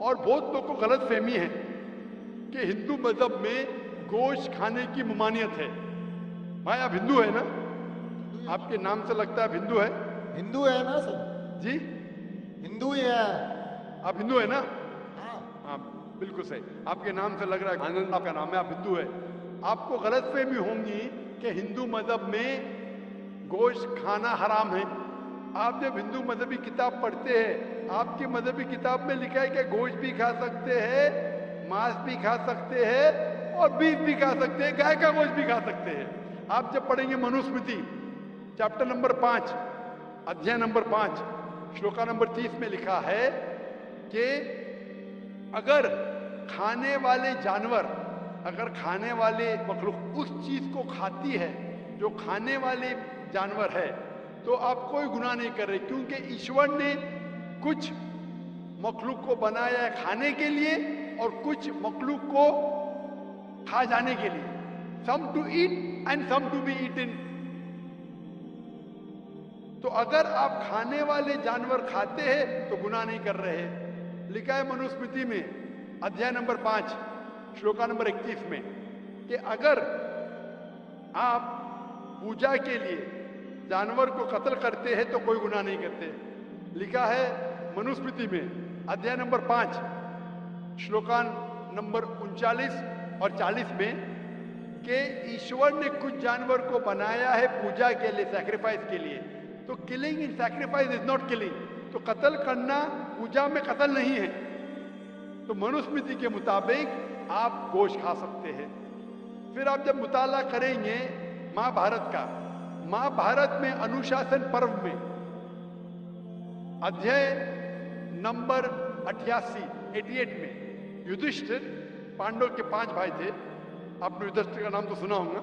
और बहुत लोग को गलत फहमी है कि हिंदू मजहब में गोश्त खाने की ममानियत है। भाई आप हिंदू है ना? आपके नाम से लगता है आप हिंदू है। हिंदू है ना सर? जी हिंदू ही है। आप हिंदू है ना? हाँ। हाँ बिल्कुल सही, आपके नाम से लग रहा है आनंद आपका नाम है, आप हिंदू है। आपको गलत फहमी होंगी कि हिंदू मजहब में गोश्त खाना हराम है। आप जब हिंदू मजहबी किताब पढ़ते हैं, आपकी मजहबी किताब में लिखा है कि गोश्त भी खा सकते हैं, मांस भी खा सकते हैं और बीफ भी खा सकते हैं, गाय का गोश्त भी खा सकते हैं। आप जब पढ़ेंगे मनुस्मृति चैप्टर नंबर 5 अध्याय नंबर 5 श्लोका नंबर 30 में लिखा है कि अगर खाने वाले जानवर, अगर खाने वाले मखलूक उस चीज को खाती है जो खाने वाले जानवर है, तो आप कोई गुनाह नहीं कर रहे, क्योंकि ईश्वर ने कुछ मखलूक को बनाया है खाने के लिए और कुछ मखलूक को खा जाने के लिए। Some to eat and some to be eaten. तो अगर आप खाने वाले जानवर खाते हैं तो गुनाह नहीं कर रहे। लिखा है मनुस्मृति में अध्याय नंबर 5 श्लोका नंबर 31 में कि अगर आप पूजा के लिए जानवर को कत्ल करते हैं तो कोई गुनाह नहीं करते। लिखा है मनुस्मृति में अध्याय नंबर 5 श्लोका नंबर 39 और 40 में कि ईश्वर ने कुछ जानवर को बनाया है पूजा के लिए, सैक्रिफाइस के लिए। तो killing in sacrifice is not killing. तो कत्ल करना पूजा में कत्ल नहीं है। तो मनुस्मृति के मुताबिक आप गोश्त खा सकते हैं। फिर आप जब मुताला करेंगे महाभारत का, महाभारत में अनुशासन पर्व में अध्याय नंबर 88 में युधिष्ठिर, पांडव के 5 भाई थे, आपने युधिष्ठिर का नाम तो सुना होगा।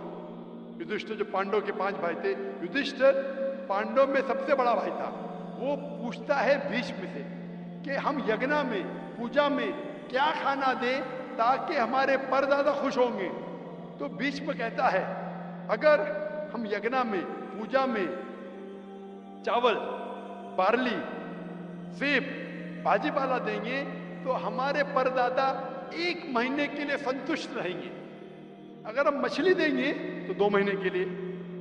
युधिष्ठिर जो पांडव के 5 भाई थे, युधिष्ठिर पांडव में सबसे बड़ा भाई था। वो पूछता है भीष्म से कि हम यज्ञ में, पूजा में क्या खाना दें ताकि हमारे परदादा खुश होंगे। तो भीष्म कहता है अगर हम यज्ञ में, पूजा में चावल, बार्ली, सेब, भाजीपाला देंगे तो हमारे परदादा 1 महीने के लिए संतुष्ट रहेंगे। अगर हम मछली देंगे तो 2 महीने के लिए,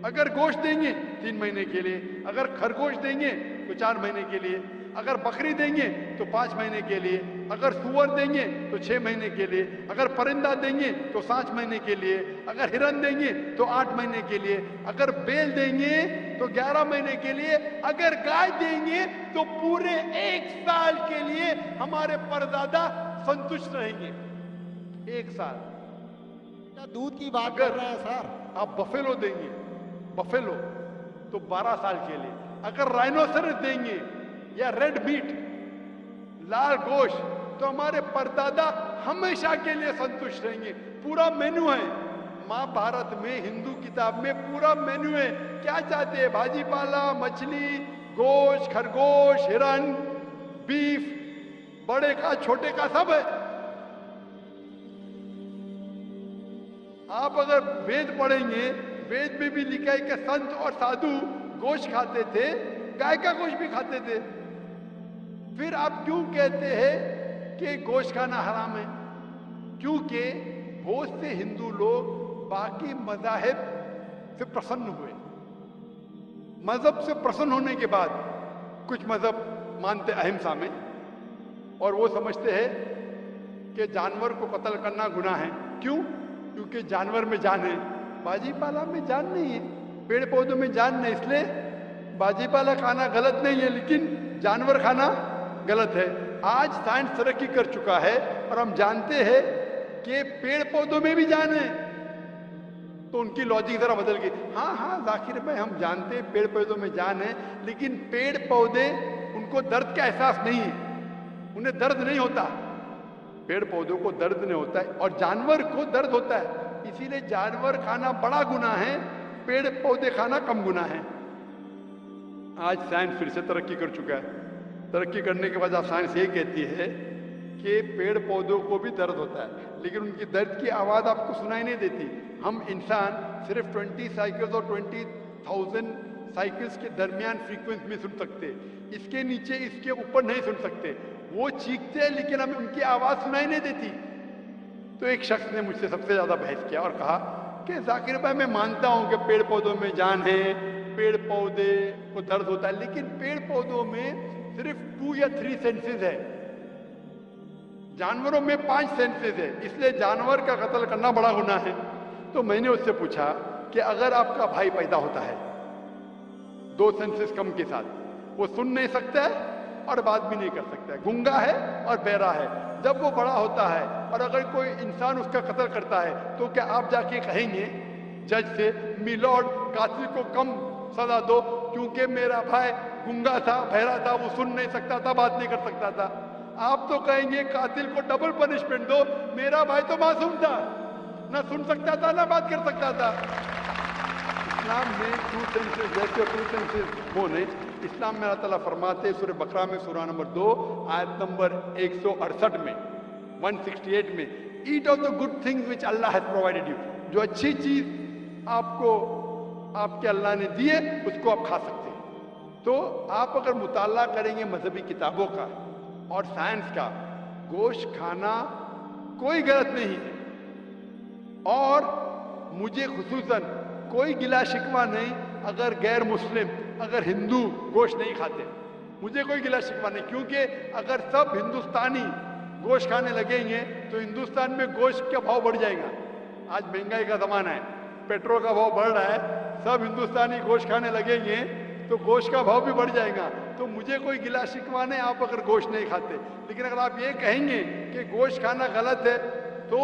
अगर गोश्त देंगे 3 महीने के लिए, अगर खरगोश देंगे तो 4 महीने के लिए, अगर बकरी देंगे तो 5 महीने के लिए, अगर सुअर देंगे तो 6 महीने के लिए, अगर परिंदा देंगे तो 7 महीने के लिए, अगर हिरन देंगे तो 8 महीने के लिए, अगर बैल देंगे तो 11 महीने के लिए, अगर गाय देंगे तो पूरे 1 साल के लिए हमारे परदादा संतुष्ट रहेंगे। 1 साल। क्या दूध की बात कर रहे हैं सर? आप बफेलो देंगे, बफेलो तो 12 साल के लिए, अगर राइनोसरस देंगे या रेड मीट, लाल गोश्त, तो हमारे परदादा हमेशा के लिए संतुष्ट रहेंगे। पूरा मेन्यू है महाभारत में, हिंदू किताब में पूरा मेन्यू है। क्या चाहते हैं? भाजीपाला, मछली, गोश्त, खरगोश, हिरन, बीफ, बड़े का छोटे का सब है। आप अगर वेद पढ़ेंगे, वेद में भी लिखा है कि संत और साधु गोश्त खाते थे, गाय का गोश्त भी खाते थे। फिर आप क्यों कहते हैं कि गोश्त खाना हराम है? क्योंकि बहुत से हिंदू लोग बाकी मज़ाहिब से प्रसन्न हुए। मजहब से प्रसन्न होने के बाद कुछ मजहब मानते अहिंसा में, और वो समझते हैं कि जानवर को कत्ल करना गुनाह है। क्यों? क्योंकि जानवर में जान है, बाजीपाला में जान नहीं है, पेड़ पौधों में जान नहीं, इसलिए बाजीपाला खाना गलत नहीं है, लेकिन जानवर खाना गलत है। आज साइंस तरक्की कर चुका है और हम जानते हैं कि पेड़ पौधों में भी जान है, तो उनकी लॉजिक जरा बदल गई। हाँ जाकिर भाई, हम जानते हैं पेड़ पौधों में जान है, लेकिन पेड़ पौधे, उनको दर्द का एहसास नहीं है, उन्हें दर्द नहीं होता। पेड़ पौधों को दर्द नहीं होता है और जानवर को दर्द होता है, इसीलिए जानवर खाना बड़ा गुनाह है, पेड़ पौधे खाना कम गुनाह है। आज साइंस फिर से तरक्की कर चुका है। तरक्की करने के बाद साइंस ये कहती है कि पेड़ पौधों को भी दर्द होता है, लेकिन उनकी दर्द की आवाज़ आपको सुनाई नहीं देती। हम इंसान सिर्फ 20 साइकिल्स और 20,000 साइकिल्स के दरमियान फ्रीक्वेंसी में सुन सकते, इसके नीचे, इसके ऊपर नहीं सुन सकते। वो चीखते हैं लेकिन हमें उनकी आवाज सुनाई नहीं देती। तो एक शख्स ने मुझसे सबसे ज्यादा बहस किया और कहा कि जाकिर भाई, मैं मानता हूं कि पेड़ पौधों में जान है, पेड़ पौधे को दर्द होता है, लेकिन पेड़ पौधों में सिर्फ 2 या 3 सेंसेस है, जानवरों में 5 सेंसेस है, इसलिए जानवर का कत्ल करना बड़ा गुनाह है। तो मैंने उससे पूछा कि अगर आपका भाई पैदा होता है 2 सेंसेस कम के साथ, वो सुन नहीं सकता है और बात भी नहीं कर सकता है, गूंगा है और बहरा है, जब वो बड़ा होता है और अगर कोई इंसान उसका कत्ल करता है तो क्या आप जाके कहेंगे जज से, मिलॉर्ड कातिल को कम सजा दो क्योंकि मेरा भाई गूंगा था, बहरा था, वो सुन नहीं सकता था, बात नहीं कर सकता था? आप तो कहेंगे कातिल को डबल पनिशमेंट दो, मेरा भाई तो मासूम था, ना सुन सकता था ना बात कर सकता था। इस्लाम में 2 सेंसेस जैसे 2 सेंसेस वो नहीं। इस्लाम में अल्लाह ताला फरमाते सूरह बकरा में सूरह नंबर 2 आयत नंबर 168 में 168 में, eat of the good things which Allah has provided you, जो अच्छी चीज आपको आपके अल्लाह ने दी है उसको आप खा सकते हैं। तो आप अगर मुताला करेंगे मजहबी किताबों का और साइंस का, गोश्त खाना कोई गलत नहीं है, और मुझे खुसूसन कोई गिला शिकवा नहीं अगर गैर मुस्लिम, अगर हिंदू गोश्त नहीं खाते, मुझे कोई गिला शिकवा नहीं, क्योंकि अगर सब हिंदुस्तानी गोश्त खाने लगेंगे तो हिंदुस्तान में गोश्त का भाव बढ़ जाएगा। आज महंगाई का जमाना है, पेट्रोल का भाव बढ़ रहा है, सब हिंदुस्तानी गोश्त खाने लगेंगे तो गोश्त का भाव भी बढ़ जाएगा। तो मुझे कोई गिला शिकवा नहीं आप अगर गोश्त नहीं खाते, लेकिन अगर आप ये कहेंगे कि गोश्त खाना गलत है तो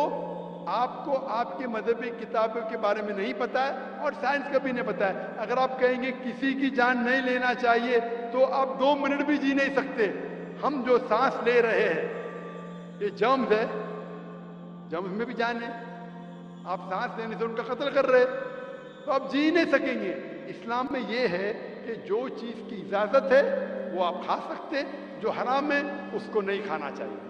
आपको आपकी मजहबी किताबों के बारे में नहीं पता है और साइंस का भी नहीं पता है। अगर आप कहेंगे किसी की जान नहीं लेना चाहिए तो आप 2 मिनट भी जी नहीं सकते। हम जो सांस ले रहे हैं ये जर्म्स है, जर्म्स में भी जान है, आप सांस लेने से उनका कत्ल कर रहे हैं तो आप जी नहीं सकेंगे। इस्लाम में ये है कि जो चीज की इजाजत है वो आप खा सकते, जो हराम है उसको नहीं खाना चाहिए।